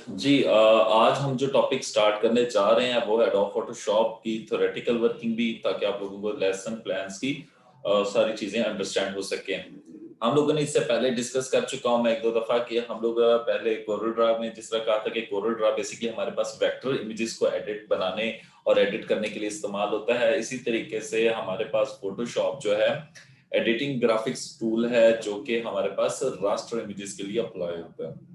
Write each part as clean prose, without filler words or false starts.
जी आज हम जो टॉपिक स्टार्ट करने जा रहे हैं वो है एडोब फोटोशॉप की थ्योरेटिकल वर्किंग भी, ताकि आप लोगों को लेसन प्लान्स की सारी चीजें अंडरस्टैंड हो सके। हम लोगों ने इससे पहले डिस्कस कर चुका हूं मैं एक दो दफा कि हम लोग पहले कोरल ड्रा में जिस तरह कहा था कि कोरल ड्रा बेसिकली हमारे पास वेक्टर इमेजेस को एडिट बनाने और एडिट करने के लिए इस्तेमाल होता है। इसी तरीके से हमारे पास फोटोशॉप जो है एडिटिंग ग्राफिक्स टूल है जो कि हमारे पास रास्टर इमेजेस के लिए अप्लाई होता है।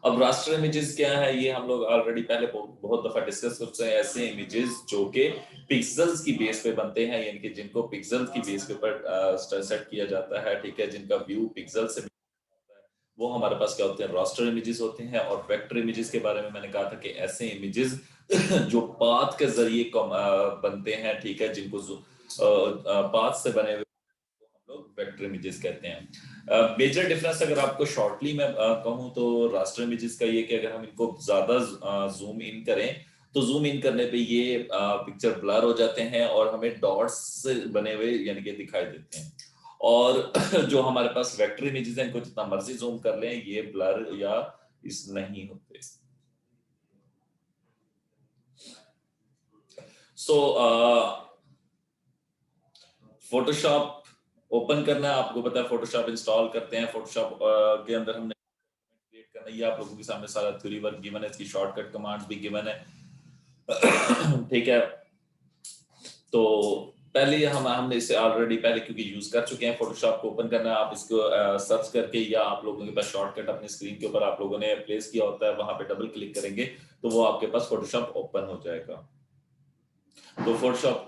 अब रास्टर इमेजेस क्या है, ये हम लोग ऑलरेडी पहले बहुत दफा डिस्कस कर चुके हैं। ऐसे इमेजेस जो कि पिक्सेल्स की बेस पे बनते हैं, यानी कि जिनको पिक्सेल्स की बेस पे पर सेट किया जाता है, ठीक है, जिनका व्यू पिक्सल से वो हमारे पास क्या होते हैं, रास्टर इमेजेस होते हैं। और वेक्टर इमेजेस के बारे में मैंने कहा था कि ऐसे इमेजेस जो पाथ के जरिए बनते हैं, ठीक है, जिनको पाथ से बने हुए हम लोग वेक्टर इमेजेस कहते हैं। मेजर डिफरेंस अगर आपको शॉर्टली मैं कहूं तो रास्टर इमेजेस का ये कि अगर हम इनको ज्यादा जूम इन करें तो जूम इन करने पे ये पिक्चर ब्लर हो जाते हैं और हमें डॉट्स से बने हुए यानी कि दिखाई देते हैं। और जो हमारे पास वेक्टर इमेजेस हैं इनको जितना मर्जी जूम कर लें ये ब्लर या इस नहीं होते। सो फोटोशॉप ओपन करना है, आपको पता है फोटोशॉप इंस्टॉल करते हैं। फोटोशॉप के अंदर हमने क्रिएट करना है, ये आप लोगों के सामने सारा थ्योरी वर्क गिवन है, इसकी शॉर्टकट कमांड्स भी गिवन है। ठीक है, तो पहले हमने इसे ऑलरेडी पहले क्योंकि यूज कर चुके हैं। फोटोशॉप को ओपन करना है, आप इसको सर्च करके या आप लोगों के पास शॉर्टकट अपनी स्क्रीन के ऊपर आप लोगों ने प्लेस किया होता है, वहां पे डबल क्लिक करेंगे तो वो आपके पास फोटोशॉप ओपन हो जाएगा। तो फोटोशॉप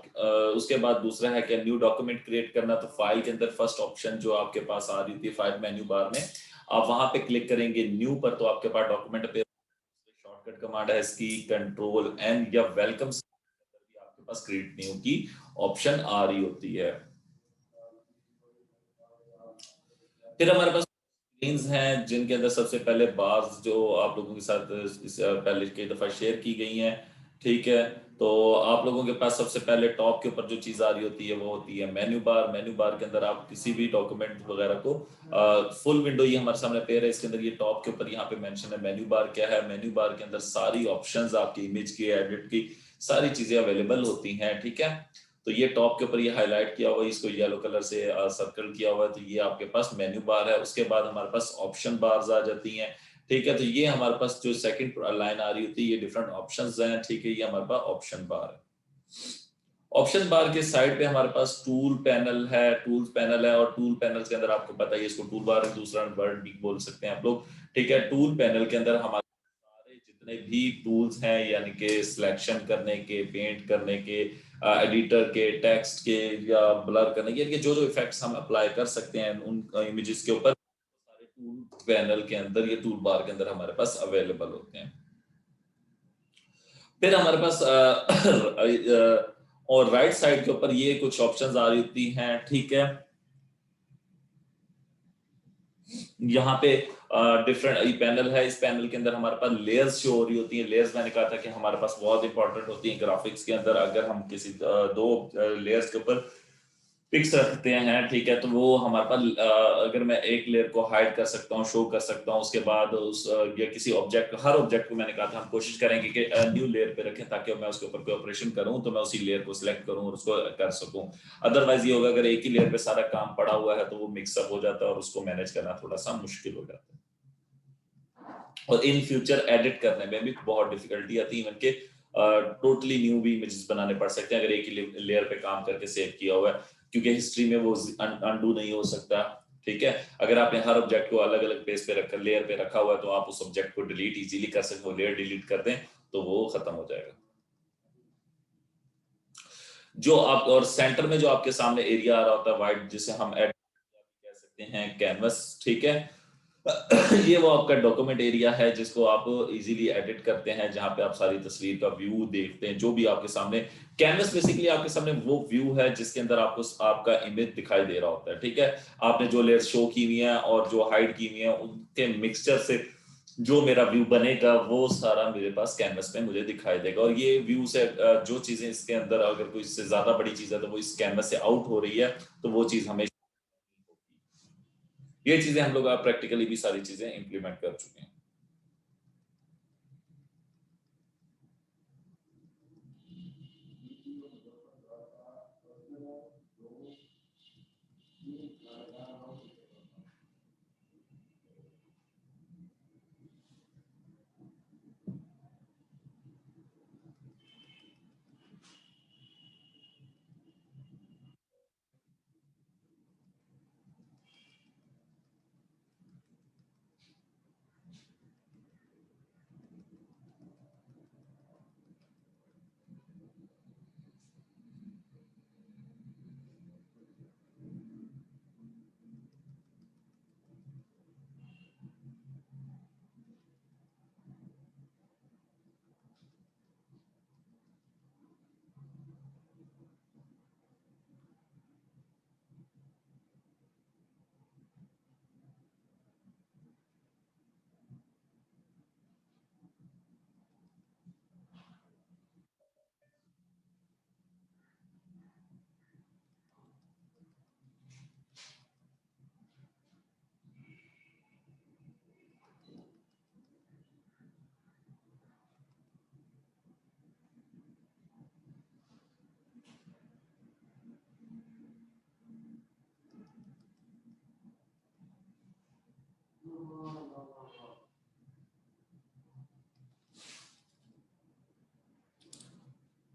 उसके बाद दूसरा है कि न्यू डॉक्यूमेंट क्रिएट करना। तो फाइल के अंदर फर्स्ट ऑप्शन जो आपके पास आ रही थी फाइल मेन्यू बार में, आप वहां पे क्लिक करेंगे न्यू पर, तो आपके पास डॉक्यूमेंट पे शॉर्टकट कमांड है इसकी कंट्रोल एन या वेलकम भी आपके पास क्रिएट न्यू की ऑप्शन आ रही होती है। फिर हमारे पास स्क्रीन्स हैं जिनके अंदर सबसे पहले बार्स जो आप लोगों के साथ पहले कई दफा शेयर की गई हैं, ठीक है। तो आप लोगों के पास सबसे पहले टॉप के ऊपर जो चीज आ रही होती है वो होती है मेन्यू बार। मेन्यू बार के अंदर आप किसी भी डॉक्यूमेंट वगैरह को फुल विंडो ये हमारे सामने पेयर है, इसके अंदर ये टॉप के ऊपर यहाँ पे मेंशन है मेन्यू बार क्या है। मेन्यू बार के अंदर सारी ऑप्शंस आपकी इमेज की एडिट की सारी चीजें अवेलेबल होती हैं, ठीक है। तो ये टॉप के ऊपर ये हाईलाइट किया हुआ है, इसको येलो कलर से सर्कल किया हुआ है, तो ये आपके पास मेन्यू बार है। उसके बाद हमारे पास ऑप्शन बार्स आ जाती हैं, ठीक है। तो ये हमारे पास जो सेकंड लाइन आ रही होती है ये डिफरेंट ऑप्शंस हैं, ठीक है, ये हमारे पास ऑप्शन बार है। ऑप्शन बार के साइड पे हमारे पास टूल पैनल है, टूल्स पैनल है। और टूल पैनल के अंदर आपको पता है इसको टूल बार दूसरा वर्ड भी बोल सकते हैं आप लोग, ठीक है। टूल पैनल के अंदर हमारे सारे जितने भी टूल्स हैं, यानी कि सिलेक्शन करने के, पेंट करने के, एडिटर के, टेक्स्ट के या ब्लर करने के, यानी कि जो जो इफेक्ट्स हम अप्लाई कर सकते हैं उन इमेजेस के ऊपर सारे टूल पैनल के अंदर, ये टूल बार के अंदर हमारे पास अवेलेबल होते हैं। फिर हमारे पास और राइट साइड के ऊपर ये कुछ ऑप्शंस आ रही होती हैं, ठीक है। यहाँ पे डिफरेंट पैनल है, इस पैनल के अंदर हमारे पास लेयर्स शो हो रही होती है। लेयर्स मैंने कहा था कि हमारे पास बहुत इंपॉर्टेंट होती है ग्राफिक्स के अंदर। अगर हम किसी दो लेयर्स के ऊपर पिक्स रखते हैं, ठीक है, तो वो हमारे पास अगर मैं एक लेयर को हाइड कर सकता हूँ, शो कर सकता हूँ, उसके बाद उस या किसी ऑब्जेक्ट, हर ऑब्जेक्ट को मैंने कहा था हम कोशिश करेंगे कि न्यू लेयर पे रखें ताकि मैं उसके ऊपर कोई ऑपरेशन करूं तो मैं उसी लेयर को सिलेक्ट करूं और उसको कर सकूं। अदरवाइज ये होगा अगर एक ही लेयर पे सारा काम पड़ा हुआ है तो वो मिक्सअप हो जाता है और उसको मैनेज करना थोड़ा सा मुश्किल हो जाता है। और इन फ्यूचर एडिट करने में भी बहुत डिफिकल्टी आती है, इवन के टोटली न्यू भी इमेजेस बनाने पड़ सकते हैं अगर एक ही लेयर पे काम करके सेव किया हुआ है, क्योंकि हिस्ट्री में वो अनडू नहीं हो सकता, ठीक है। अगर आपने हर ऑब्जेक्ट को अलग अलग पेज पे रखकर लेयर पे रखा हुआ है तो आप उस ऑब्जेक्ट को डिलीट इजीली कर सकते हो, लेयर डिलीट कर दें तो वो खत्म हो जाएगा। जो आप और सेंटर में जो आपके सामने एरिया आ रहा होता है वाइट, जिसे हम एड कह सकते हैं कैनवस, ठीक है। ये वो आपका डॉक्यूमेंट एरिया है जिसको आप इजीली एडिट करते हैं, जहां पे आप सारी तस्वीर का व्यू देखते हैं जो भी आपके सामने। कैनवस बेसिकली आपके सामने वो व्यू है जिसके अंदर आपको आपका इमेज दिखाई दे रहा होता है, ठीक है। आपने जो लेयर शो की हुई है और जो हाइड की हुई है उनके मिक्सचर से जो मेरा व्यू बनेगा वो सारा मेरे पास कैनवस में मुझे दिखाई देगा। और ये व्यू से जो चीजें इसके अंदर अगर कोई इससे ज्यादा बड़ी चीज है तो वो इस कैनवस से आउट हो रही है, तो वो चीज हमें, ये चीजें हम लोग प्रैक्टिकली भी सारी चीजें इंप्लीमेंट कर चुके हैं।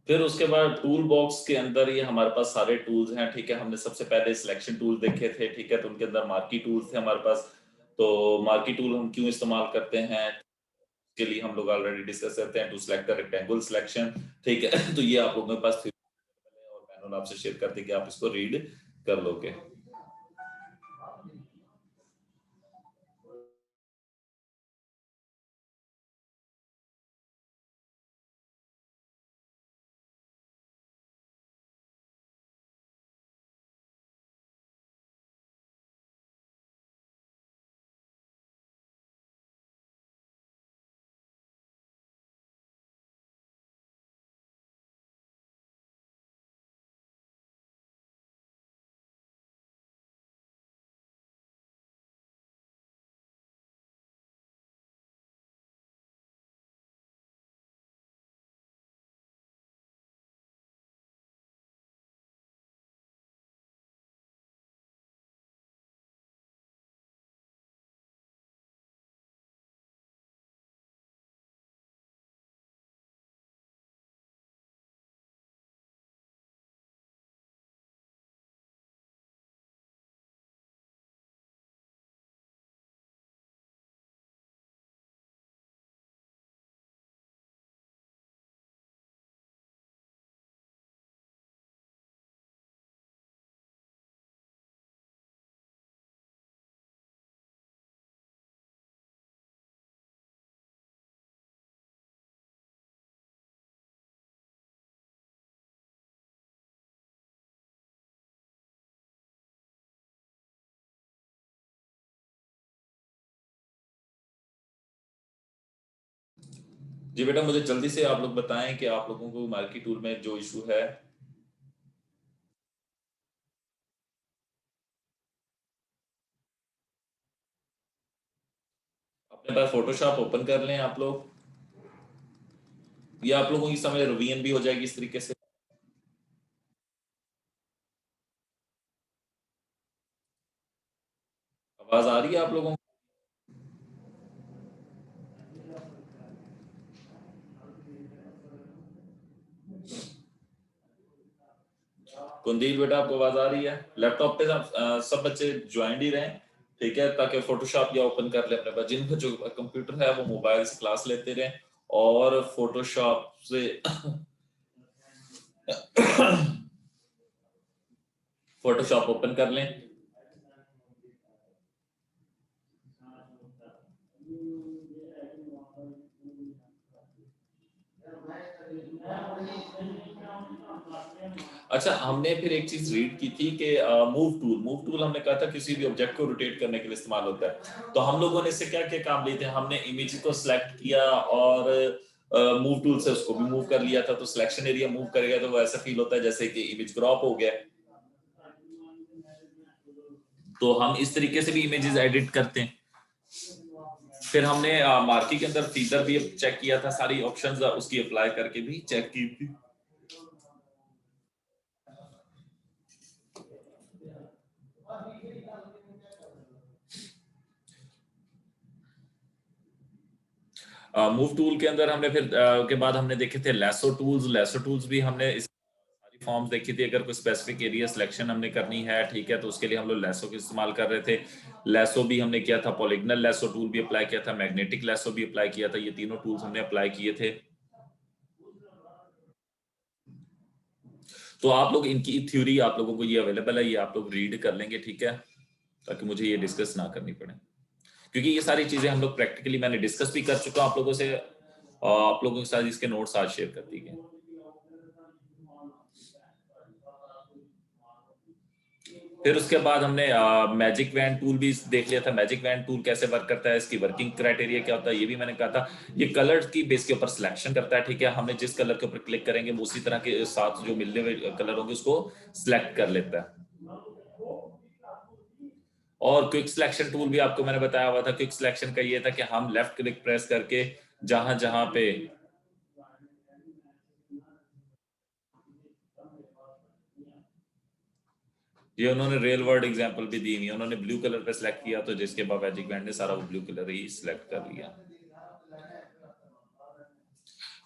फिर उसके बाद टूल बॉक्स के अंदर ये हमारे पास सारे टूल्स हैं, ठीक है। हमने सबसे पहले सिलेक्शन टूल देखे थे, ठीक है, तो उनके अंदर मार्की टूल्स थे हमारे पास। तो मार्की टूल हम क्यों इस्तेमाल करते हैं के लिए हम लोग ऑलरेडी डिस्कस करते हैं, to select the rectangle selection, ठीक है। तो ये आप लोगों के पास और मैनुअल आपसे शेयर करते कि आप इसको रीड कर लोगे। जी बेटा, मुझे जल्दी से आप लोग बताएं कि आप लोगों को मार्की टूल में जो इशू है। अपने पास फोटोशॉप ओपन कर लें आप लोग। ये आप लोगों की समझ रिवीजन भी हो जाएगी इस तरीके से। आवाज आ रही है आप लोगों को? कुंदील बेटा, आपको आवाज आ रही है? लैपटॉप पे सब बच्चे ज्वाइंट ही रहें, ठीक है, ताकि फोटोशॉप या ओपन कर ले अपने पास। जिन बच्चों के पास कंप्यूटर है वो मोबाइल से क्लास लेते रहें और फोटोशॉप से फोटोशॉप ओपन कर लें। अच्छा, हमने फिर एक चीज रीड की थी कि मूव टूल हमने कहा था किसी भी ऑब्जेक्ट को रोटेट करने के लिए इस्तेमाल होता है। तो हम लोगों ने इससे क्या क्या काम लिए थे? हमने इमेज को सिलेक्ट किया और मूव टूल से उसको भी मूव कर लिया था। तो सिलेक्शन एरिया मूव करेगा तो वो ऐसा फील होता है जैसे कि इमेज क्रॉप हो गया। तो हम इस तरीके से भी इमेजेस एडिट करते हैं। फिर हमने मार्की के अंदर फीचर भी चेक किया था, सारी ऑप्शंस उसकी अप्लाई करके भी चेक की थी। मूव टूल के अंदर हमने फिर के बाद हमने देखे थे लेसो टूल्स भी हमने इस सारी फॉर्म्स देखी थी। अगर कोई स्पेसिफिक एरिया सिलेक्शन हमने करनी है, ठीक है, तो उसके लिए हम लोग लेसो का इस्तेमाल कर रहे थे। लेसो भी हमने किया था, पॉलीगनल लेसो टूल भी अप्लाई किया था, मैग्नेटिक लेसो भी अप्लाई किया था। ये तीनों टूल्स हमने अप्लाई किए थे। तो आप लोग इनकी थ्योरी आप लोगों को ये अवेलेबल है, ये आप लोग रीड कर लेंगे, ठीक है, ताकि मुझे ये डिस्कस ना करनी पड़े। क्योंकि ये सारी चीजें हम लोग प्रैक्टिकली मैंने डिस्कस भी कर चुका हूं आप लोगों से, और आप लोगों के साथ इसके नोट्स आज शेयर कर दिए गए। फिर उसके बाद हमने मैजिक वैन टूल भी देख लिया था। मैजिक वैन टूल कैसे वर्क करता है, इसकी वर्किंग क्राइटेरिया क्या होता है, ये भी मैंने कहा था। ये कलर की बेस के ऊपर सिलेक्शन करता है, ठीक है। हमने जिस कलर के ऊपर क्लिक करेंगे वो उसी तरह के साथ जो मिलने हुए कलर होंगे उसको सिलेक्ट कर लेता है। और क्विक सिलेक्शन टूल भी आपको मैंने बताया हुआ था। क्विक सिलेक्शन का ये था कि हम लेफ्ट क्लिक प्रेस करके जहां जहां पे ये उन्होंने रियल वर्ल्ड एग्जांपल भी दी हुई है। उन्होंने ब्लू कलर पे सिलेक्ट किया तो जिसके बाद मैजिक बैंड ने सारा वो ब्लू कलर ही सिलेक्ट कर लिया।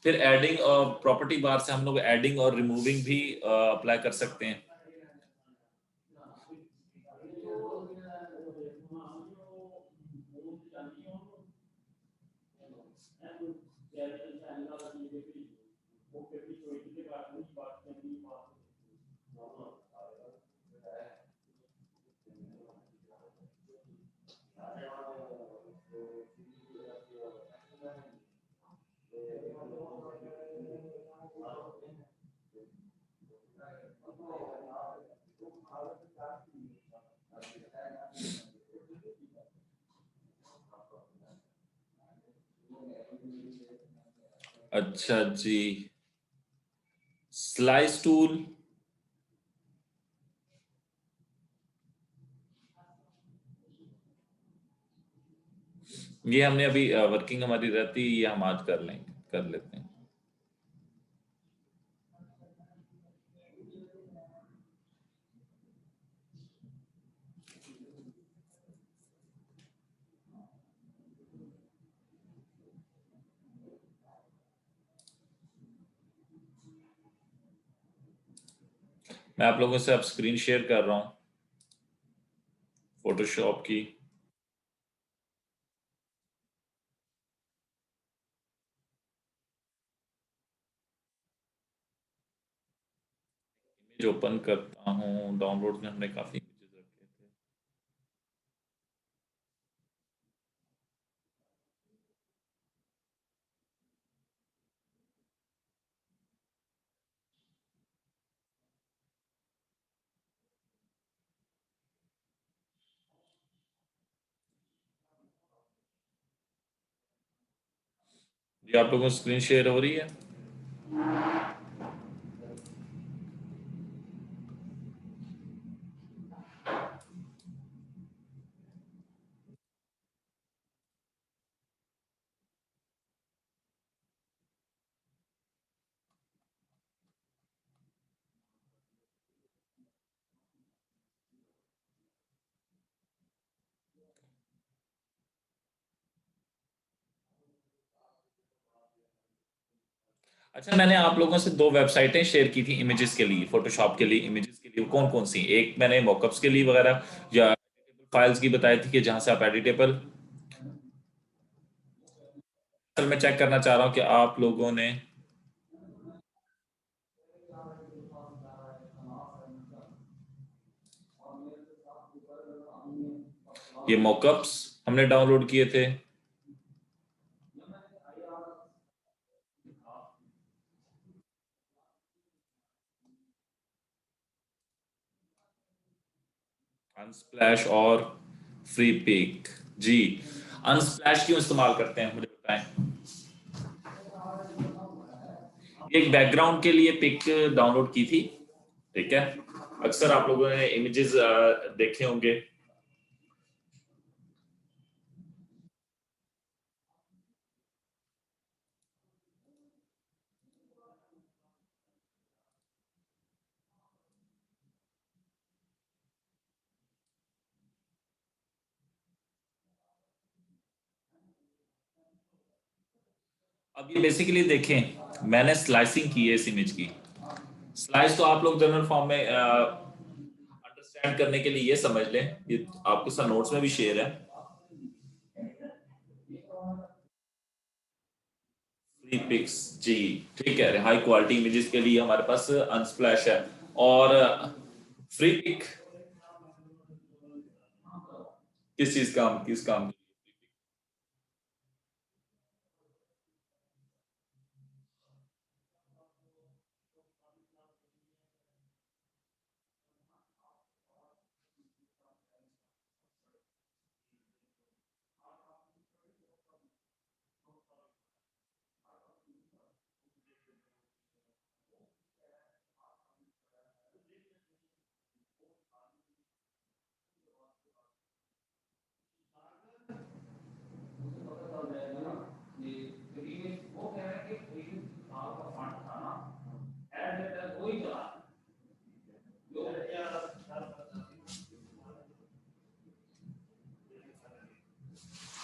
फिर एडिंग और प्रॉपर्टी बार से हम लोग एडिंग और रिमूविंग भी अप्लाई कर सकते हैं। अच्छा जी। स्लाइस टूल, ये हमने अभी वर्किंग हमारी रहती है, ये हम आज कर लेंगे, कर लेते हैं। मैं आप लोगों से अब स्क्रीन शेयर कर रहा हूँ फोटोशॉप की। इमेज ओपन करता हूँ, डाउनलोड में हमने काफी इमेजेस रखे थे। ये आप लोगों को स्क्रीन शेयर हो रही है? अच्छा, मैंने आप लोगों से दो वेबसाइटें शेयर की थी इमेजेस के लिए, फोटोशॉप के लिए इमेजेस के लिए, कौन कौन सी? एक मैंने मॉकअप्स के लिए वगैरह या फाइल्स की बताई थी कि जहां से आप एडिटेबल। असल मैं चेक करना चाह रहा हूँ कि आप लोगों ने ये मॉकअप्स हमने डाउनलोड किए थे। अनस्प्लैश और फ्री पिक। जी, अनस्प्लैश क्यों इस्तेमाल करते हैं मुझे बताएं। ये एक बैकग्राउंड के लिए पिक डाउनलोड की थी, ठीक है। अक्सर आप लोगों ने इमेजेस देखे होंगे। अब ये बेसिकली देखें, मैंने स्लाइसिंग की है इस इमेज की। स्लाइस तो आप लोग जनरल फॉर्म में अंडरस्टैंड करने के लिए ये समझ लें, ये आपके साथ नोट्स में भी शेयर है। फ्री पिक्स, जी, ठीक है। हाई क्वालिटी इमेजेस के लिए हमारे पास अनस्प्लैश है। और फ्री पिक किस चीज काम, किस काम की?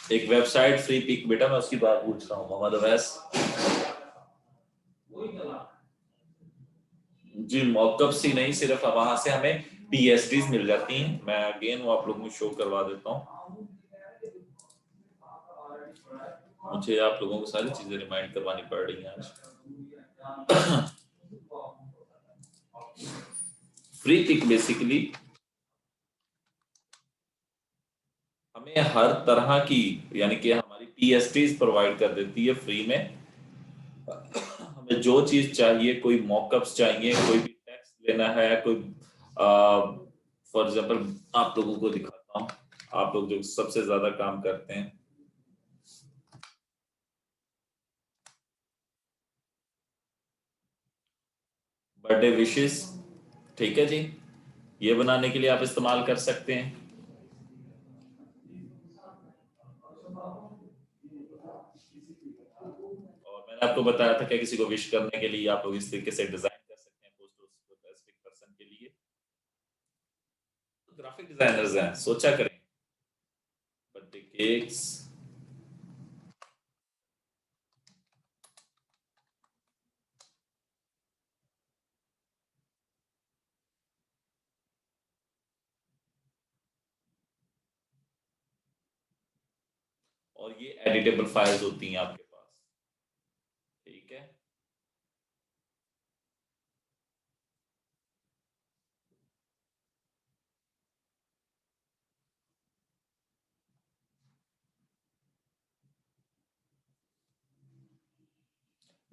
एक वेबसाइट फ्री पिक, बेटा मैं उसकी बात पूछ रहा हूँ, मोहम्मद अवैस जी। मॉकअप्स ही नहीं, सिर्फ वहां से हमें पीएसडीज मिल जाती हैं। मैं अगेन वो आप लोगों को शो करवा देता हूँ। मुझे आप लोगों को सारी चीजें रिमाइंड करवानी पड़ रही हैं आज। फ्री पिक बेसिकली हमें हर तरह की, यानी कि हमारी पीएसडीज प्रोवाइड कर देती है फ्री में। हमें जो चीज चाहिए, कोई मॉकअप्स चाहिए, कोई भी टेक्स्ट लेना है, कोई फॉर एग्जांपल आप लोगों को दिखाता हूँ, आप लोग जो सबसे ज्यादा काम करते हैं, बर्थडे विशेस, ठीक है जी, ये बनाने के लिए आप इस्तेमाल कर सकते हैं। और मैंने आपको बताया था कि किसी को विश करने के लिए आप लोग इस तरीके से डिजाइन कर सकते हैं पोस्ट स्पेसिफिक पर्सन के लिए। ग्राफिक डिजाइनर्स हैं, सोचा करें बर्थडे केक्स। और ये एडिटेबल फाइल्स होती हैं आपके पास, ठीक है।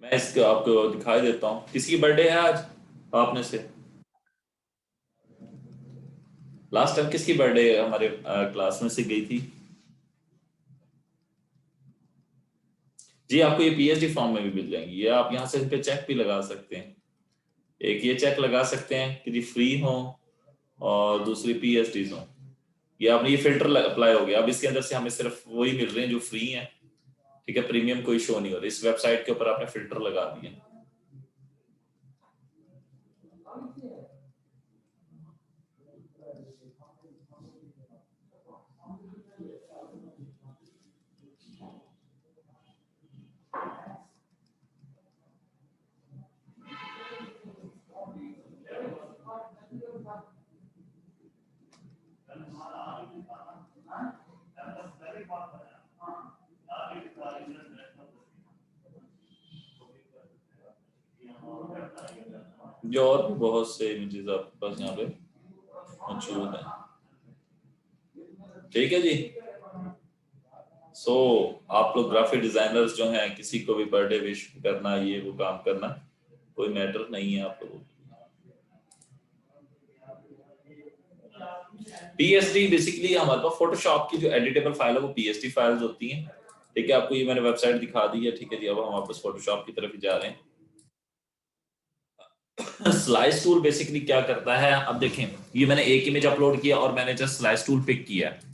मैं इसको आपको दिखाई देता हूँ, किसकी बर्थडे है आज आपने से। लास्ट टाइम किसकी बर्थडे हमारे क्लास में से गई थी। जी, आपको ये पीएचडी फॉर्म में भी मिल जाएंगी, ये आप यहाँ से इस पे चेक भी लगा सकते हैं। एक ये चेक लगा सकते हैं कि जी फ्री हो, और दूसरी पीएचडीज हो। ये आपने ये फिल्टर अप्लाई हो गया। अब इसके अंदर से हमें सिर्फ वही मिल रहे हैं जो फ्री हैं, ठीक है। प्रीमियम कोई शो नहीं हो रहा, इस वेबसाइट के ऊपर आपने फिल्टर लगा दिए। जो और भी बहुत से इमेजेस आपके पास यहाँ पे मौजूद हैं, ठीक है जी। आप लोग ग्राफिक डिजाइनर्स जो हैं, किसी को भी बर्थडे विश करना, ये वो काम करना कोई मैटर नहीं है आप लोगों को। पीएसडी बेसिकली हमारे पास फोटोशॉप की जो एडिटेबल फाइल है वो पीएसडी फाइल्स होती हैं, ठीक है। आपको ये मैंने वेबसाइट दिखा दी है, ठीक है जी। अब हम वापस फोटोशॉप की तरफ ही जा रहे हैं। स्लाइस टूल बेसिकली क्या करता है, अब देखें, ये मैंने एक इमेज अपलोड किया और मैंने जस्ट स्लाइस टूल पिक किया है।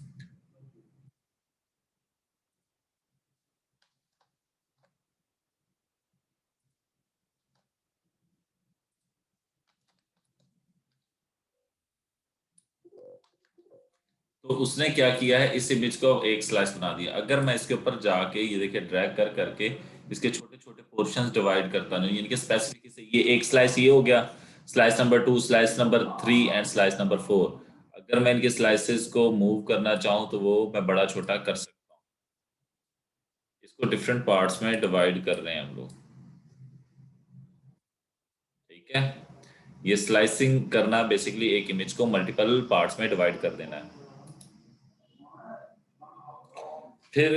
तो उसने क्या किया है, इस इमेज को एक स्लाइस बना दिया। अगर मैं इसके ऊपर जाके ये देखिए ड्रैग कर करके इसके छोटे छोटे पोर्शंस डिवाइड करता हूँ, यानी कि स्पेसिफिक से ये एक स्लाइस ये हो गया, slice number 2, slice number 3 and slice number 4। अगर मैं इनके स्लाइसेस को मूव करना चाहूँ तो वो मैं बड़ा छोटा कर सकता हूँ। इसको डिफरेंट पार्ट्स में डिवाइड कर रहे हैं हम लोग, ठीक है। ये स्लाइसिंग करना बेसिकली एक इमेज को मल्टीपल पार्ट्स में डिवाइड कर देना है। फिर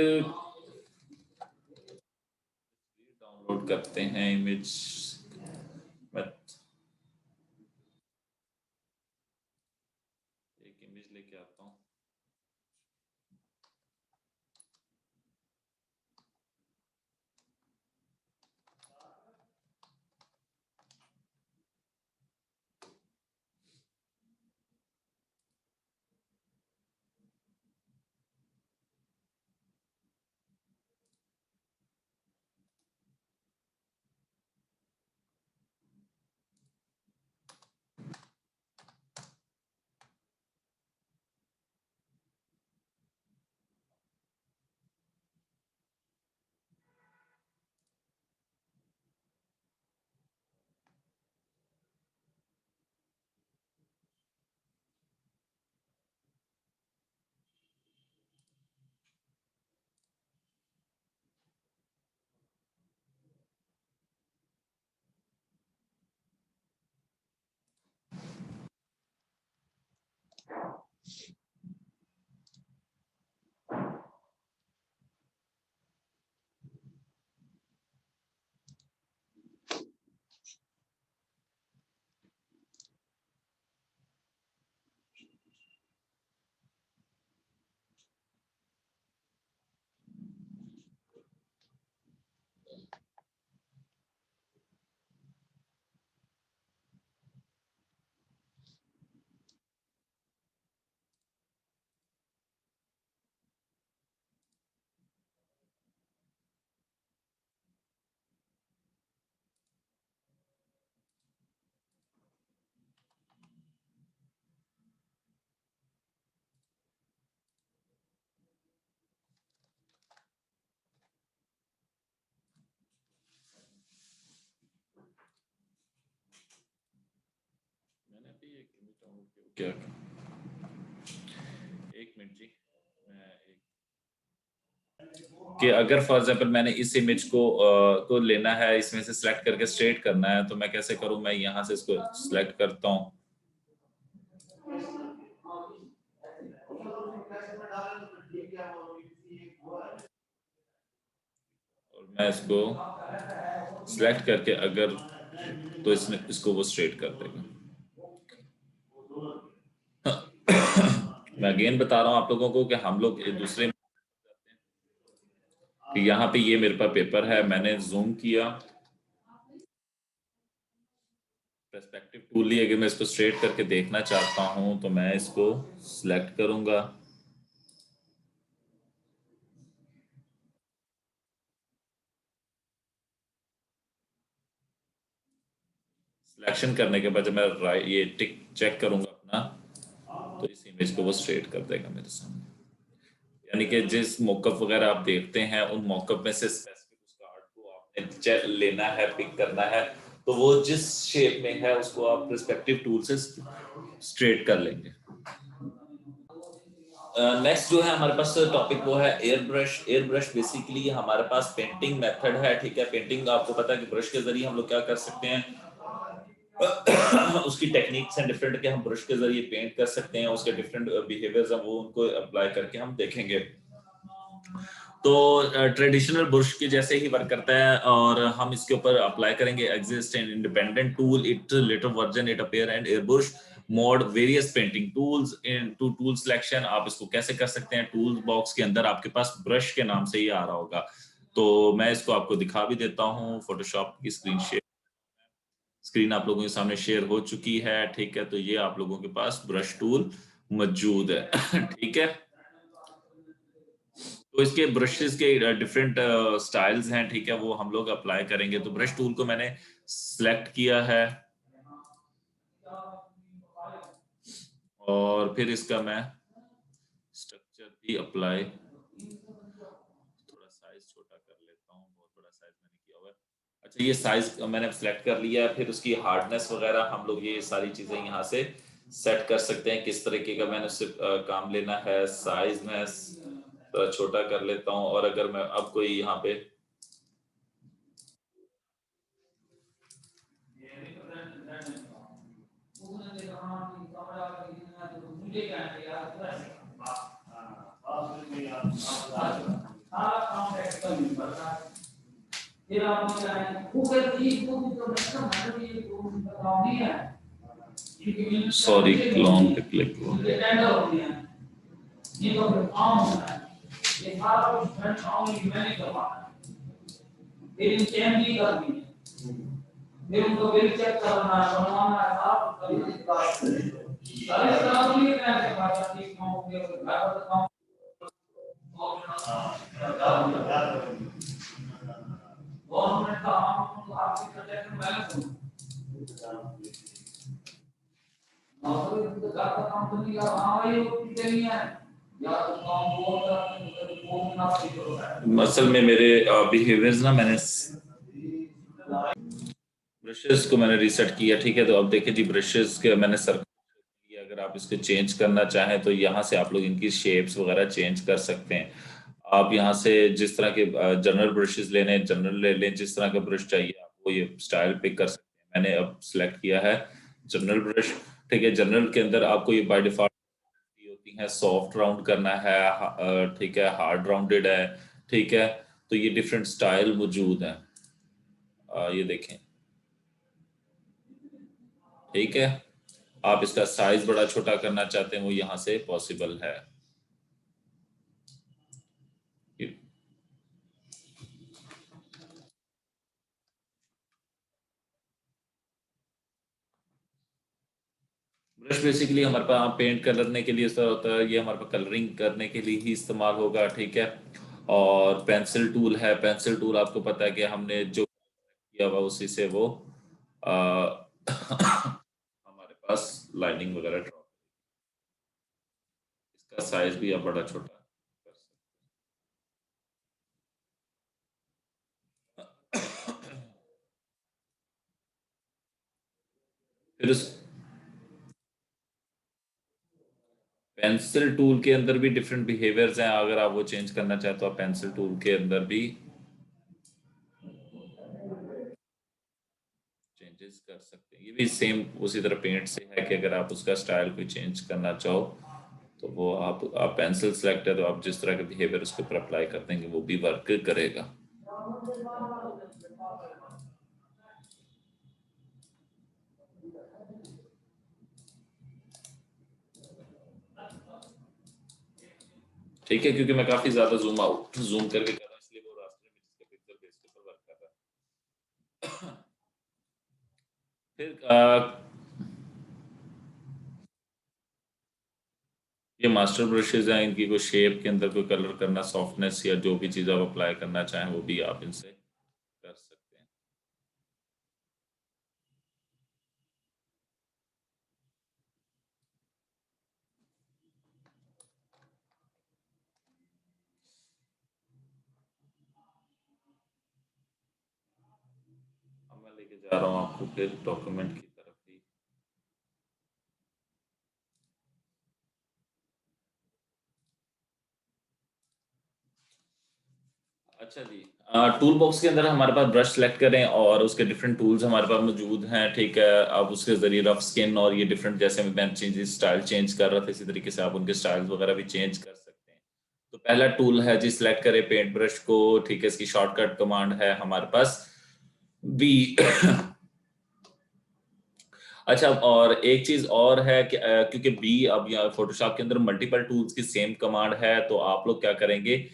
डाउनलोड करते हैं इमेज में, एक इमेज लेके आता हूँ। क्या एक मिनट जी, मैं कि अगर फॉर एग्जांपल मैंने इस इमेज को लेना है, इसमें से सिलेक्ट करके स्ट्रेट करना है, तो मैं कैसे करूं? मैं यहां से इसको सिलेक्ट करता हूं और मैं इसको सिलेक्ट करके अगर, तो इसमें इसको वो स्ट्रेट कर देगा। मैं अगेन बता रहा हूं आप लोगों को कि हम लोग एक दूसरे, यहाँ पे ये मेरे पास पेपर है, मैंने जूम किया, पर्सपेक्टिव टूल लिए, अगर मैं इसको स्ट्रेट करके देखना चाहता हूं तो मैं इसको सिलेक्ट करूंगा। सिलेक्शन करने के बाद जब मैं राइट ये टिक चेक करूंगा अपना, तो इस इमेज को वो स्ट्रेट कर देगा मेरे सामने। यानी कि जिस मॉकअप वगैरह आप देखते हैं, उन मॉकअप में से स्पेसिफिक उस कार्ड को आपने लेना है, पिक करना है, तो वो जिस शेप में है उसको आप पर्सपेक्टिव टूल से स्ट्रेट कर लेंगे। नेक्स्ट जो है हमारे पास टॉपिक वो है air brush. Air brush basically हमारे पास पेंटिंग मेथड है, ठीक है। पेंटिंग आपको पता है कि ब्रश के जरिए हम लोग क्या कर सकते हैं, उसकी टेक्निक्स हैं डिफरेंट के, हम ब्रश के जरिए पेंट कर सकते हैं, उसके डिफरेंट बिहेवियर्स हैं, वो उनको अप्लाई करके हम देखेंगे। तो ट्रेडिशनल ब्रश के जैसे ही वर्क करता है, और हम इसके ऊपर अप्लाई करेंगे exist and independent tool, it later version it appear and airbrush mode various painting tools in to tool selection. आप इसको कैसे कर सकते हैं? टूल बॉक्स के अंदर आपके पास ब्रश के नाम से ही आ रहा होगा, तो मैं इसको आपको दिखा भी देता हूँ। फोटोशॉप की स्क्रीन आप लोगों के सामने शेयर हो चुकी है, ठीक है। तो ये आप लोगों के पास ब्रश टूल मौजूद है ठीक है। तो इसके ब्रशेस के डिफरेंट स्टाइल्स हैं, ठीक है, वो हम लोग अप्लाई करेंगे। तो ब्रश टूल को मैंने सिलेक्ट किया है और फिर इसका मैं स्ट्रक्चर भी अप्लाई, थोड़ा साइज छोटा कर लेता हूँ, बहुत बड़ा साइज मैंने किया हुआ है। अच्छा, ये साइज मैंने सेलेक्ट कर लिया है, फिर उसकी हार्डनेस वगैरह हम लोग ये सारी चीजें यहाँ से सेट कर सकते हैं, किस तरीके का मैंने उससे काम लेना है। साइज मैं थोड़ा छोटा कर लेता हूँ, और अगर मैं अब कोई यहाँ पे सॉरी लॉन्ग पे क्लिक हुआ। असल में मेरे बिहेवियर्स ना, मैंने ब्रशेस को मैंने रीसेट किया, ठीक है। तो अब देखिए जी, ब्रशेस के मैंने सर्कल किया। अगर आप इसको चेंज करना चाहें तो यहाँ से आप लोग इनकी शेप्स वगैरह चेंज कर सकते हैं। आप यहाँ से जिस तरह के जनरल ब्रशेस लेने हैं जनरल ले लें, जिस तरह का ब्रश चाहिए आपको ये स्टाइल पिक कर सकते हैं। मैंने अब सिलेक्ट किया है जनरल ब्रश, ठीक है। जनरल के अंदर आपको ये बाय डिफॉल्ट होती है, सॉफ्ट राउंड करना है, ठीक है, हार्ड राउंडेड है, ठीक है। तो ये डिफरेंट स्टाइल मौजूद है, ये देखें, ठीक है। आप इसका साइज बड़ा छोटा करना चाहते हैं, वो यहाँ से पॉसिबल है। ब्रश बेसिकली हमारे पास पेंट करने के लिए इस्तेमाल होता है, ये हमारे पास कलरिंग करने के लिए ही इस्तेमाल होगा, ठीक है। और पेंसिल टूल है, पेंसिल टूल आपको पता है कि हमने जो किया हुआ उसी से वो आ, हमारे पास लाइनिंग वगैरह ड्रॉ, इसका साइज भी आप बड़ा छोटा कर सकते। फिर पेंसिल टूल के अंदर भी डिफरेंट बिहेवियर्स हैं, अगर आप वो चेंज करना चाहें तो आप पेंसिल टूल के अंदर भी चेंजेस कर सकते हैं। ये भी सेम उसी तरह पेंट से है कि अगर आप उसका स्टाइल कोई चेंज करना चाहो तो वो आप पेंसिल सेलेक्ट है तो आप जिस तरह का बिहेवियर उसके ऊपर अप्लाई कर देंगे वो भी वर्क करेगा। ठीक है, क्योंकि मैं काफी ज्यादा जूम करके कर रहा हूँ इसलिए वो रास्ते में जिसके पिक्सल बेस के ऊपर वर्क कर रहा है। फिर ये मास्टर ब्रशेज हैं, इनकी कोई शेप के अंदर कोई कलर करना, सॉफ्टनेस या जो भी चीज़ आप अप्लाई करना चाहें वो भी आप इनसे कर सकते हैं। अब मैं लेके जा रहा हूँ आपको फिर डॉक्यूमेंट की तरफ ही। अच्छा जी, टूल बॉक्स के अंदर हमारे पास ब्रश सेलेक्ट करें और उसके डिफरेंट टूल्स हमारे पास मौजूद हैं। ठीक है, आप उसके जरिए रफ स्किन और ये डिफरेंट, जैसे मैं चेंजेस स्टाइल चेंज कर रहा था इसी तरीके से आप उनके स्टाइल्स वगैरह भी चेंज कर सकते हैं। तो पहला टूल है जी, सिलेक्ट करें पेंट ब्रश को। ठीक है, इसकी शॉर्टकट कमांड है हमारे पास बी। अच्छा, और एक चीज और है कि क्योंकि बी अब यहाँ फोटोशॉप के अंदर मल्टीपल टूल्स की सेम कमांड है, तो आप लोग क्या करेंगे,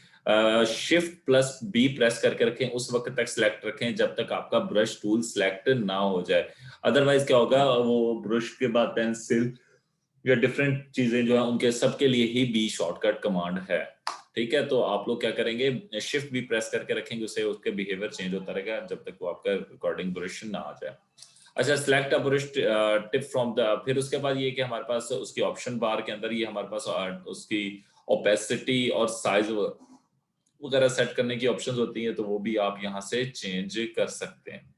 शिफ्ट प्लस बी प्रेस करके रखें, उस वक्त तक सिलेक्ट रखें जब तक आपका ब्रश टूल सिलेक्ट ना हो जाए। अदरवाइज क्या होगा, वो ब्रश के बाद पेंसिल या डिफरेंट चीजें जो है उनके सबके लिए ही बी शॉर्टकट कमांड है। ठीक है, तो आप लोग क्या करेंगे, शिफ्ट भी प्रेस करके रखेंगे, उससे उसके बिहेवियर चेंज होता रहेगा जब तक वो आपका रिकॉर्डिंग ब्रश ना आ जाए। अच्छा, select a brush tip from the, फिर उसके बाद ये कि हमारे पास उसकी ऑप्शन बार के अंदर ये हमारे पास उसकी ओपेसिटी और साइज वगैरह सेट करने की ऑप्शंस होती हैं, तो वो भी आप यहाँ से चेंज कर सकते हैं।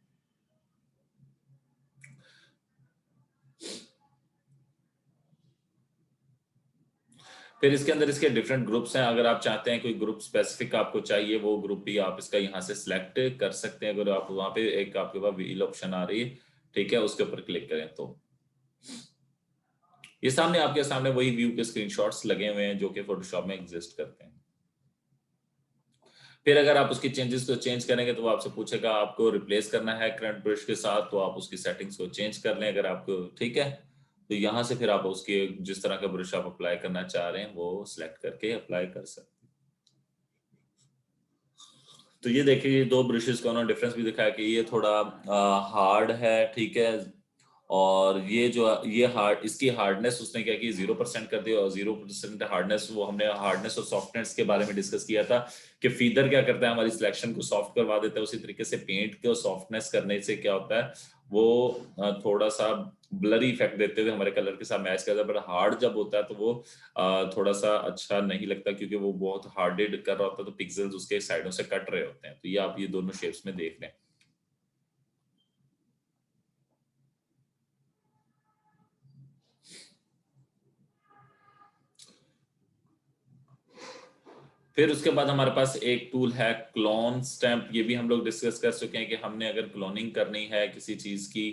फिर इसके अंदर इसके डिफरेंट ग्रुप्स हैं, अगर आप चाहते हैं कोई ग्रुप स्पेसिफिक आपको चाहिए वो ग्रुप भी आप इसका यहाँ से सिलेक्ट कर सकते हैं। अगर आप वहाँ पे एक आपके पास व्हील ऑप्शन आ रही है, ठीक है, उसके ऊपर क्लिक करें तो ये सामने आपके सामने वही व्यू के स्क्रीनशॉट्स लगे हुए हैं जो कि फोटोशॉप में एग्जिस्ट करते हैं। फिर अगर आप उसकी चेंजेस को चेंज करेंगे तो वो आपसे पूछेगा आपको रिप्लेस करना है करंट ब्रश के साथ, तो आप उसकी सेटिंग्स को चेंज कर लें अगर आपको ठीक है। तो यहाँ से फिर आप उसकी जिस तरह का ब्रश आप अप्लाई करना चाह रहे हैं वो सिलेक्ट करके अप्लाई कर सकते हैं। तो ये देखिए, ये दो ब्रशेस का उन्होंने डिफरेंस भी दिखाया कि ये थोड़ा हार्ड है, ठीक है, और ये जो ये हार्ड, इसकी हार्डनेस उसने क्या की 0% कर दी, और 0% हार्डनेस, वो हमने हार्डनेस और सॉफ्टनेस के बारे में डिस्कस किया था कि फीदर क्या करता है, हमारी सिलेक्शन को सॉफ्ट करवा देता है, उसी तरीके से पेंट को सॉफ्टनेस करने से क्या होता है, वो थोड़ा सा ब्लरी इफेक्ट देते हुए हमारे कलर के साथ मैच करता है। बट हार्ड जब होता है तो वो थोड़ा सा अच्छा नहीं लगता क्योंकि वो बहुत हार्डेड कर रहा होता है, तो पिक्सेल्स उसके साइडों से कट रहे होते हैं। तो ये आप ये दोनों शेप्स में देख रहे हैं। फिर उसके बाद हमारे पास एक टूल है क्लोन स्टैम्प, ये भी हम लोग डिस्कस कर चुके हैं कि हमने अगर क्लोनिंग करनी है किसी चीज की,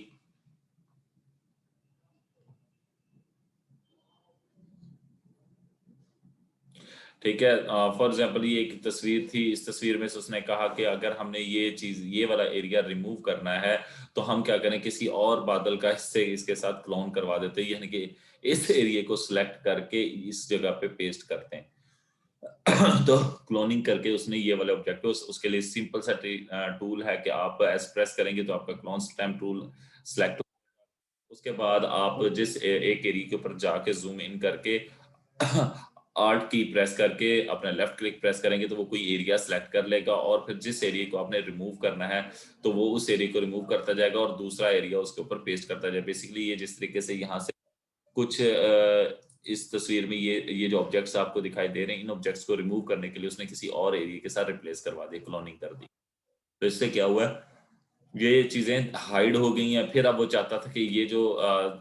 ठीक है, फॉर एग्जांपल ये एक तस्वीर थी, इस तस्वीर में से उसने कहा कि अगर हमने ये चीज, ये वाला एरिया रिमूव करना है तो हम क्या करें, किसी और बादल का हिस्से इसके साथ क्लोन करवा देते हैं, यानी कि इस एरिया को सिलेक्ट करके इस जगह पे पेस्ट करते हैं। तो क्लोनिंग करके उसने ये वाले ऑब्जेक्ट, उसके लिए सिंपल सा टूल है कि आप एस प्रेस करेंगे तो आपका क्लोन स्टैम्प टूल सिलेक्ट, उसके बाद आप जिस एक एरिया के ऊपर जाके जूम इन करके आर्ट की प्रेस करके अपना लेफ्ट क्लिक प्रेस करेंगे तो वो कोई एरिया सेलेक्ट कर लेगा, और फिर जिस एरिया को आपने रिमूव करना है तो वो उस एरिया को रिमूव करता जाएगा और दूसरा एरिया उसके ऊपर पेस्ट करता जाएगा। बेसिकली ये जिस तरीके से यहाँ से कुछ इस तस्वीर में ये जो ऑब्जेक्ट्स आपको दिखाई दे रहे हैं, इन ऑब्जेक्ट्स को रिमूव करने के लिए उसने किसी और एरिया के साथ रिप्लेस करवा दिया, क्लोनिंग कर दी। तो इससे क्या हुआ है, ये चीजें हाइड हो गई हैं। फिर अब वो चाहता था कि ये जो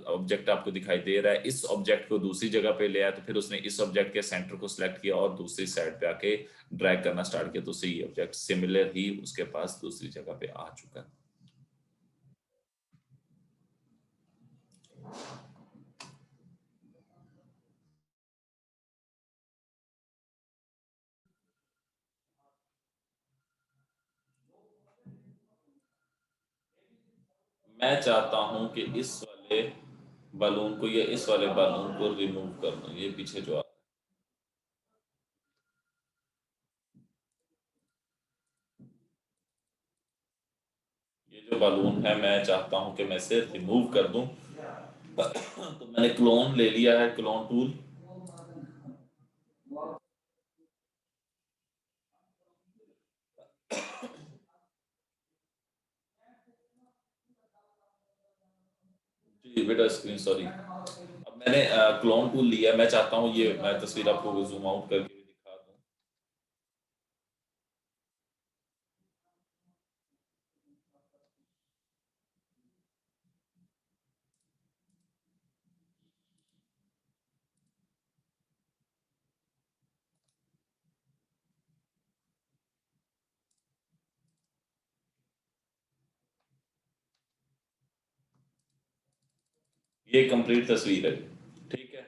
ऑब्जेक्ट आपको दिखाई दे रहा है, इस ऑब्जेक्ट को दूसरी जगह पे ले आया, तो फिर उसने इस ऑब्जेक्ट के सेंटर को सिलेक्ट किया और दूसरी साइड पे आके ड्रैग करना स्टार्ट किया, तो उससे ये ऑब्जेक्ट सिमिलर ही उसके पास दूसरी जगह पे आ चुका है। मैं चाहता हूं कि इस वाले बलून को या इस वाले बलून को रिमूव कर दूं, ये पीछे जो आ ये जो बलून है, मैं चाहता हूं कि मैं इसे रिमूव कर दूं। तो मैंने क्लोन ले लिया है, क्लोन टूल। जी बेटा, स्क्रीन सॉरी। अब मैंने क्लोन टूल लिया। मैं चाहता हूँ ये मैं तस्वीर आपको जूम आउट करके भी दिखा दूँ। ये कंप्लीट तस्वीर है। ठीक है।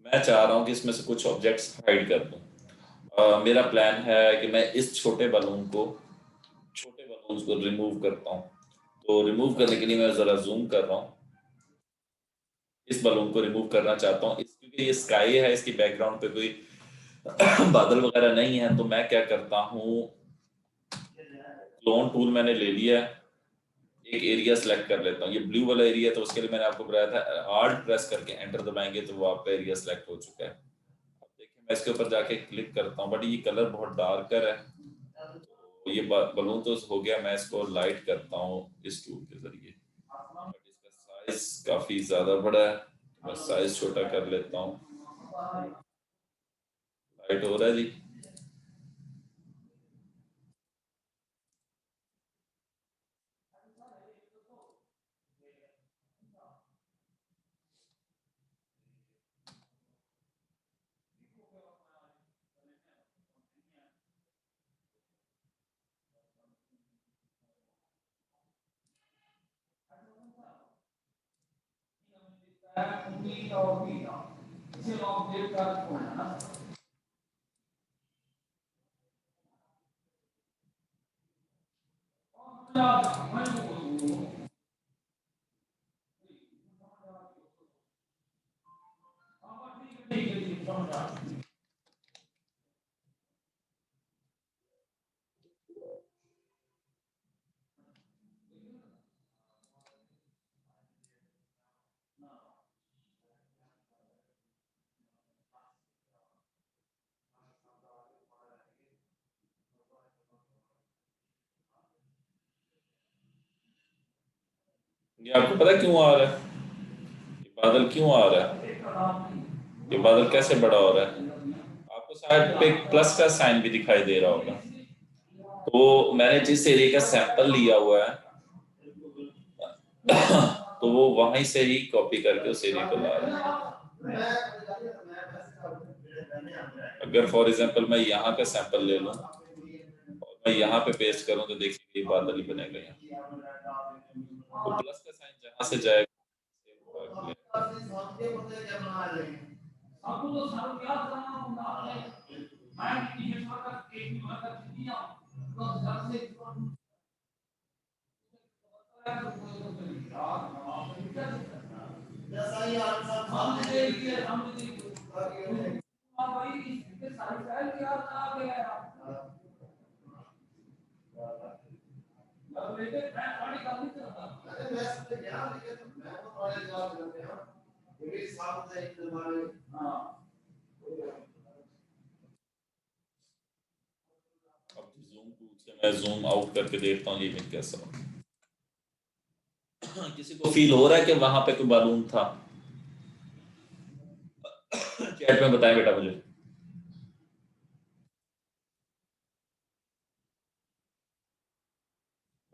मैं चाह रहा हूँ कि इसमें से कुछ ऑब्जेक्ट्स हाइड कर दूँ। मेरा प्लान है कि मैं इस छोटे बलून्स को रिमूव करता हूँ। तो रिमूव करने के लिए मैं ज़रा जूम कर रहा हूँ। इस बलून को रिमूव करना चाहता हूँ, क्योंकि ये स्काई है, इसकी बैकग्राउंड पे कोई बादल वगैरह नहीं है। तो मैं क्या करता हूँ, क्लोन टूल मैंने ले लिया है। एक एरिया सेलेक्ट कर लेता हूँ, ये ब्लू वाला एरिया। तो उसके लिए मैंने आपको बताया था, आल्ट प्रेस करके एंटर दबाएंगे तो वो आपका एरिया सेलेक्ट हो चुका है। अब देखिए, मैं इसके ऊपर जाके क्लिक करता हूँ, बट ये कलर बहुत डार्कर है। तो ये बलून तो हो गया। मैं इसको लाइट करता हूँ इस टूल के जरिए, बट इसका साइज काफी ज्यादा बड़ा है। मैं साइज छोटा कर लेता हूँ। लाइट हो रहा है जी। ये आपको पता है क्यों आ रहा है? ये बादल क्यों आ रहा है? ये बादल कैसे बड़ा हो रहा है? आपको शायद पे प्लस का साइन भी दिखाई दे रहा होगा। तो मैंने जिस एरिया का सैंपल लिया हुआ है, तो वो वहीं से ही कॉपी करके उस एरिया को ला रहा है। अगर फॉर एग्जांपल मैं यहाँ का सैंपल ले लूँ और मैं यहाँ पे पेस्ट करूँ, तो देखिए ये बादल ही बनेगा यहाँ। तो प्लस का साइन जहाँ से जाएगा। अब जूम टूल से मैं जूम आउट करके देखता हूँ ये इमेज कैसा हो। किसी को फील हो रहा है कि वहां पे कोई बालून था? चैट में बताएं बेटा मुझे।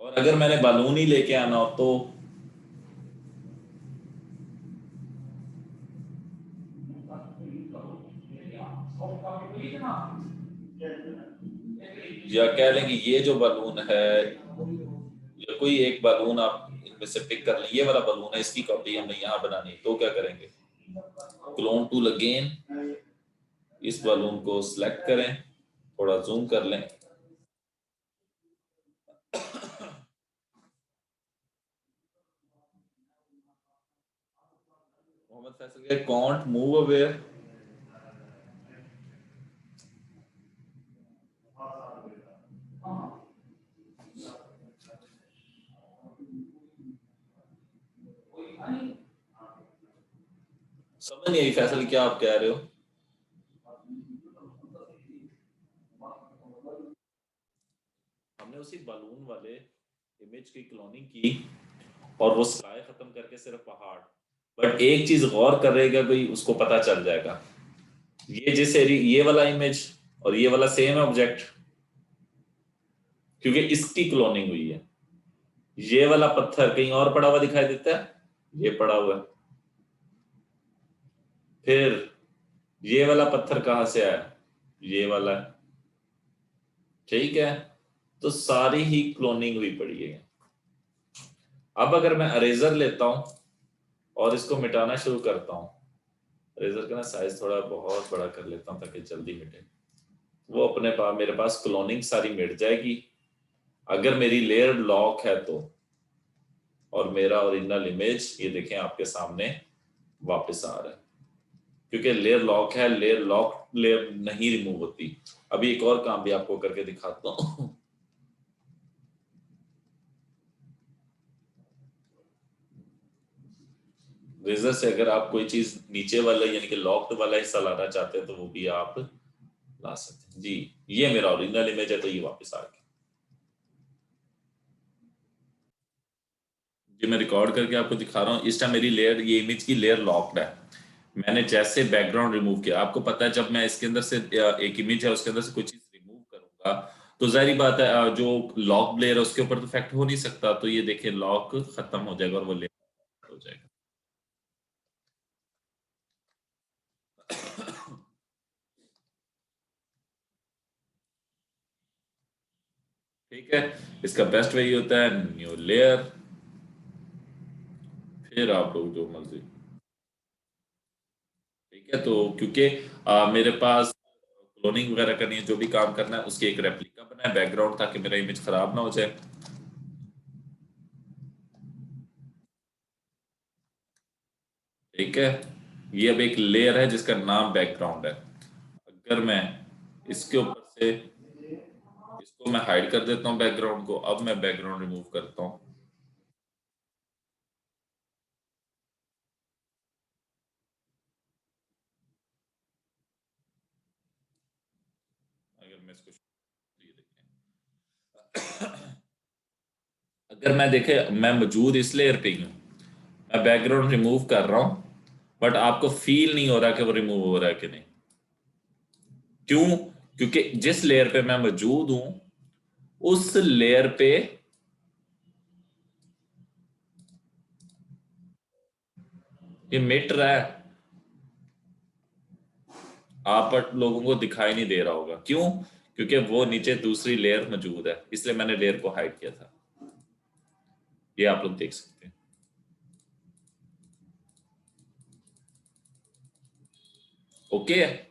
और अगर मैंने बालून ही लेके आना हो तो या कह लेंगे ये जो बलून है, या कोई एक बलून आप इनमें से पिक कर लें, ये वाला बलून है, इसकी कॉपी हमें यहाँ बनानी, तो क्या करेंगे, क्लोन टूल अगेन, इस बलून को सिलेक्ट करें, थोड़ा जूम कर लें, मोहम्मद फैसल के कांट मूव अवेयर, समझ नहीं आई फैसल क्या आप कह रहे हो। हमने उसी बलून वाले इमेज की क्लोनिंग की और वो स्काई खत्म करके सिर्फ पहाड़, बट एक चीज गौर करेगा कोई, उसको पता चल जाएगा, ये जिस एरिया, ये वाला इमेज और ये वाला सेम है ऑब्जेक्ट, क्योंकि इसकी क्लोनिंग हुई है। ये वाला पत्थर कहीं और पड़ा हुआ दिखाई देता है, ये पड़ा हुआ है, फिर ये वाला पत्थर कहां से आया, ये वाला है, ठीक है, तो सारी ही क्लोनिंग हुई पड़ी है। अब अगर मैं अरेजर लेता हूं और इसको मिटाना शुरू करता हूं, अरेजर का ना साइज थोड़ा बहुत बड़ा कर लेता हूं ताकि जल्दी मिटे, वो अपने पास, मेरे पास क्लोनिंग सारी मिट जाएगी अगर मेरी लेयर लॉक है तो, और मेरा ओरिजिनल इमेज ये देखें आपके सामने वापस आ रहा है, क्योंकि लेयर लॉक है, लेयर लॉक लेयर नहीं रिमूव होती। अभी एक और काम भी आपको करके दिखाता हूँ। रेजर से अगर आप कोई चीज नीचे वाला यानी कि लॉक्ड वाला हिस्सा लाना चाहते हैं तो वो भी आप ला सकते हैं जी। ये मेरा ओरिजिनल इमेज है तो ये वापस आ गया जी। मैं रिकॉर्ड करके आपको दिखा रहा हूँ, इस टाइम मेरी लेयर, ये इमेज की लेयर लॉक्ड है। मैंने जैसे बैकग्राउंड रिमूव किया, आपको पता है जब मैं इसके अंदर से एक इमेज है उसके अंदर से कोई चीज रिमूव करूंगा तो जाहिर बात है जो लॉक लेयर है उसके ऊपर तो इफेक्ट हो नहीं सकता, तो ये देखिए लॉक खत्म हो जाएगा और वो लेयर हो जाएगा। ठीक है, इसका बेस्ट वे ये होता है न्यू लेयर, फिर आप लोग जो मर्जी, ठीक है, तो क्योंकि मेरे पास क्लोनिंग वगैरह करनी है, जो भी काम करना है उसकी एक रेप्लिका बनाए बैकग्राउंड, ताकि मेरा इमेज खराब ना हो जाए। ठीक है, ये अब एक लेयर है जिसका नाम बैकग्राउंड है। अगर मैं इसके ऊपर से इसको मैं हाइड कर देता हूँ बैकग्राउंड को, अब मैं बैकग्राउंड रिमूव करता हूँ, अगर मैं इसको, ये देखें, अगर मैं देखे मैं मौजूद इस लेयर पे ही हूँ, मैं बैकग्राउंड रिमूव कर रहा हूँ, बट आपको फील नहीं हो रहा कि वो रिमूव हो रहा है कि नहीं। क्यों? क्योंकि जिस लेयर पे मैं मौजूद हूं उस लेयर पे ये मिट रहा है, आप लोगों को दिखाई नहीं दे रहा होगा। क्यों? क्योंकि वो नीचे दूसरी लेयर मौजूद है, इसलिए मैंने लेयर को हाइड किया था। ये आप लोग देख सकते हैं। ओके है,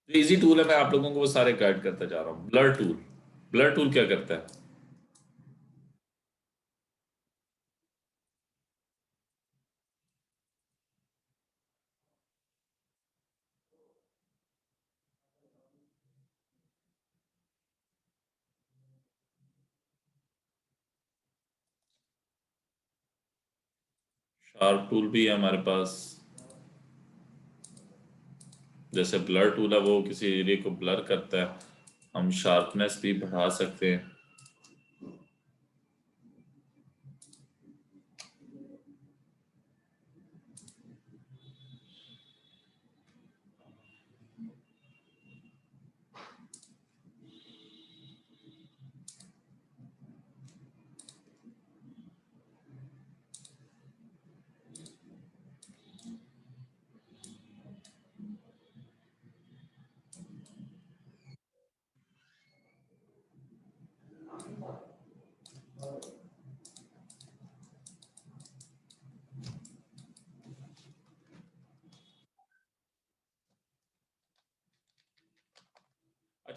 तो इजी टूल है, मैं आप लोगों को वो सारे गाइड करता जा रहा हूँ। ब्लर टूल, ब्लर टूल क्या करता है, शार्प टूल भी है हमारे पास। जैसे ब्लर टूल है वो किसी एरिया को ब्लर करता है, हम शार्पनेस भी बढ़ा सकते हैं।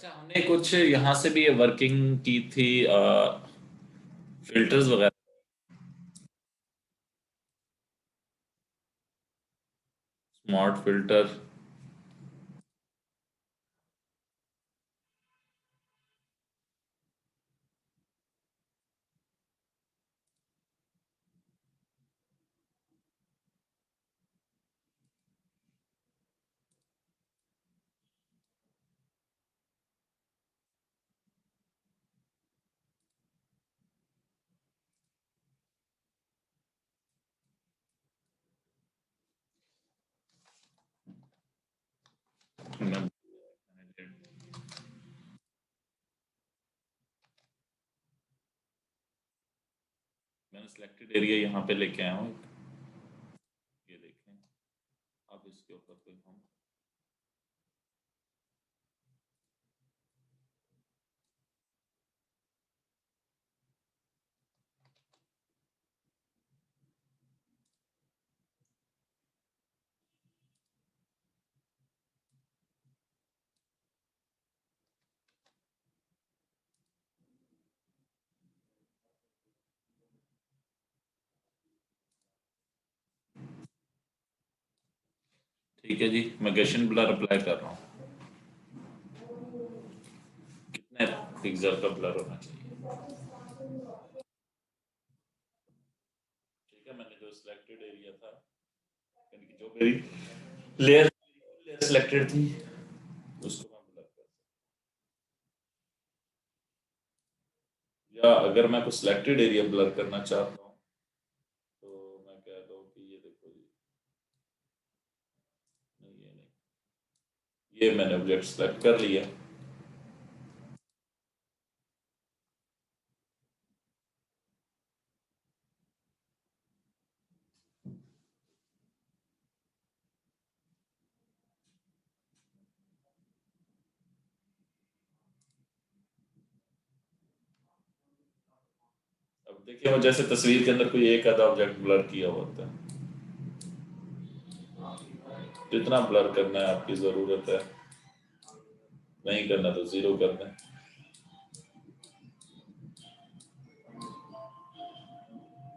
अच्छा, हमने कुछ यहाँ से भी वर्किंग की थी, फिल्टर्स वगैरह। Smart filter. मैंने सिलेक्टेड एरिया यहाँ पे लेके आया हूँ। ये देखें, अब इसके ऊपर कोई हम। ठीक है जी, मैं गशन ब्लर अप्लाई कर रहा हूँ। कितने पिक्सल का ब्लर होना चाहिए? ठीक है, मैंने जो सिलेक्टेड एरिया था, यानी कि जो मेरी लेयर लेयर सिलेक्टेड थी, उसको मैं ब्लर कर सकता, या अगर मैं कुछ सिलेक्टेड एरिया ब्लर करना चाहता हूँ तो मैं कहता हूँ कि ये देखो जी, नहीं ये नहीं, ये मैंने ऑब्जेक्ट सेलेक्ट कर लिया। अब देखिए, वो जैसे तस्वीर के अंदर कोई एक आधा ऑब्जेक्ट ब्लर किया होता है। जितना ब्लर करना है आपकी ज़रूरत है, नहीं करना तो ज़ीरो कर दें।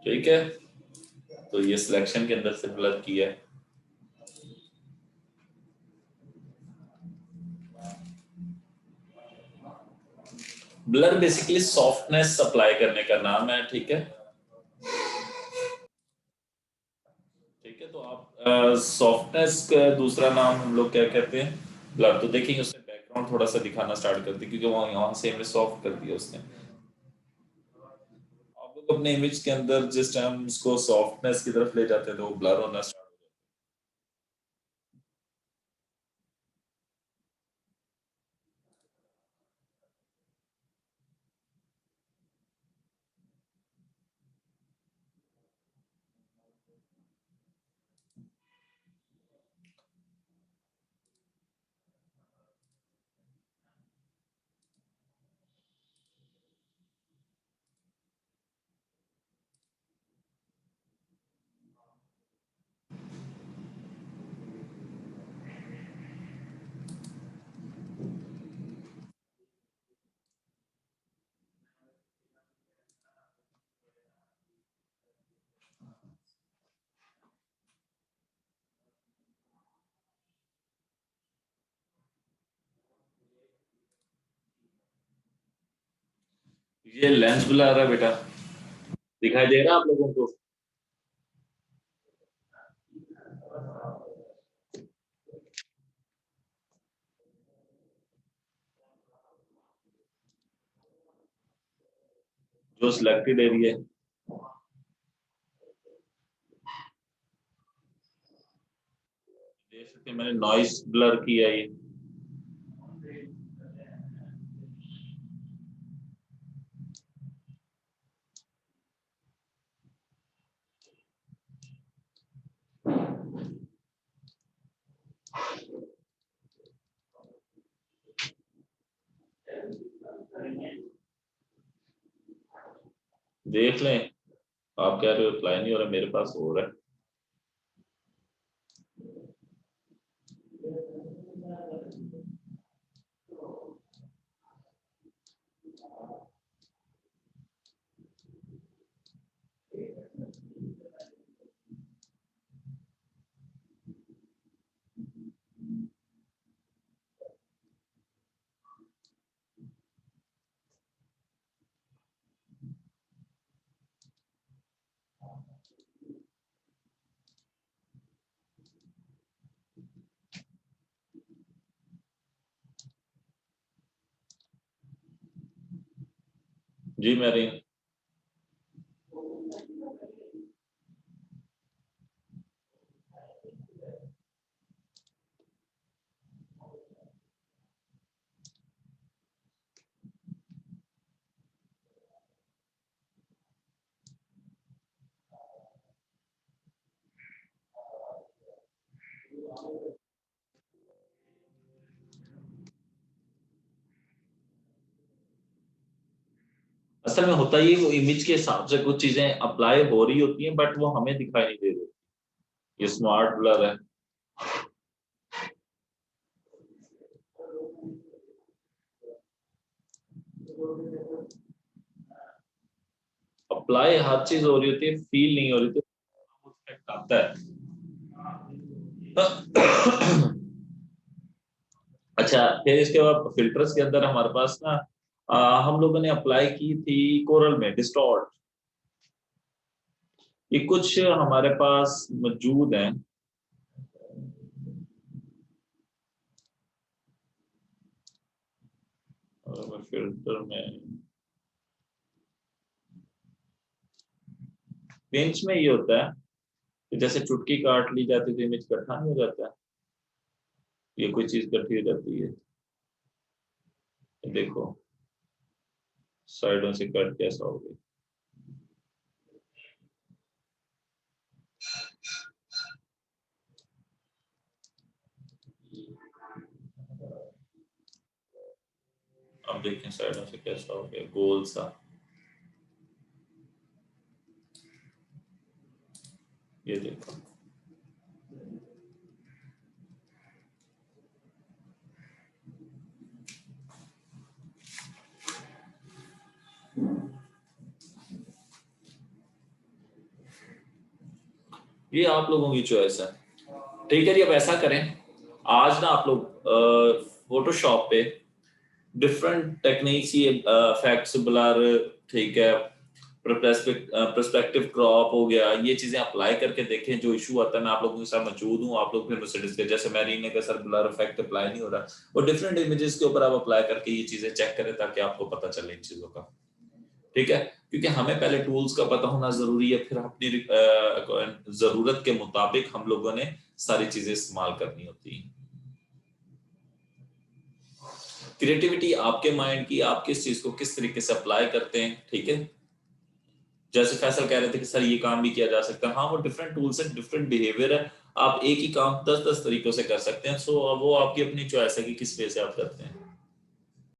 ठीक है, तो ये सिलेक्शन के अंदर से ब्लर किया है। ब्लर बेसिकली सॉफ्टनेस अप्लाई करने का नाम है, ठीक है। ठीक है, तो आप सॉफ्टनेस का दूसरा नाम हम लोग क्या कहते हैं? ब्लर। तो देखेंगे उसने बैकग्राउंड थोड़ा सा दिखाना स्टार्ट कर दी, क्योंकि वहाँ यहाँ से हमें सॉफ्ट कर दिया उसने। आप लोग अपने इमेज के अंदर जिस टाइम उसको सॉफ्टनेस की तरफ ले जाते हैं तो वो ब्लर होना स्टार्ट। ये लेंस ब्लर है बेटा, दिखाई दे रहा है आप लोगों को? जो सिलेक्टेड एरिया है, देख सकते हैं मैंने नॉइस ब्लर किया ये। देख लें, आप कह रहे हो अप्लाई नहीं हो रहा, मेरे पास हो रहा है। जी मैरीन। असल में होता ही वो इमेज के हिसाब से कुछ चीजें अप्लाई हो रही होती हैं बट वो हमें दिखाई नहीं दे रही। ये स्मार्ट ब्लर है। अप्लाई हर चीज हो रही होती है, फील नहीं हो रही, तो इफेक्ट आता है। अच्छा, फिर इसके बाद फिल्टर्स के अंदर हमारे पास ना हम लोगों ने अप्लाई की थी कोरल में डिस्टॉर्ट। ये कुछ हमारे पास मौजूद हैं। फिल्टर में पिंच में ये होता है कि जैसे चुटकी काट ली जाती है तो इमेज इकट्ठा नहीं हो जाता है, ये कोई चीज इकट्ठी हो जाती है। देखो साइडों से कट कैसा हो गया। अब देखें साइडों से कैसा हो गया गोल सा। ये देखो ये आप लोगों की चॉइस है। ठीक है जी, अब ऐसा करें, आज ना आप लोग फोटोशॉप पे डिफरेंट टेक्निक्स, ये इफेक्ट्स ब्लर, ठीक है, पर्सपेक्टिव क्रॉप हो गया, ये चीजें अप्लाई करके देखें। जो इशू आता है मैं आप लोगों के साथ मौजूद हूँ, आप लोग फिर मुझसे डिस्कस, जैसे मैरीन ने कहा सर ब्लर इफेक्ट अप्लाई नहीं हो रहा, और डिफरेंट इमेजेस के ऊपर आप अप्लाई करके ये चीजें चेक करें ताकि आपको पता चले इन चीजों का। ठीक है, क्योंकि हमें पहले टूल्स का पता होना जरूरी है, फिर अपनी जरूरत के मुताबिक हम लोगों ने सारी चीजें इस्तेमाल करनी होती है। क्रिएटिविटी आपके माइंड की, आप किस चीज को किस तरीके से अप्लाई करते हैं। ठीक है, जैसे फैसल कह रहे थे कि सर ये काम भी किया जा सकता है, हाँ वो डिफरेंट टूल्स है, डिफरेंट बिहेवियर है, आप एक ही काम 10-10 तरीकों से कर सकते हैं। सो वो आपकी अपनी चॉइस है कि किस वे से आप करते हैं।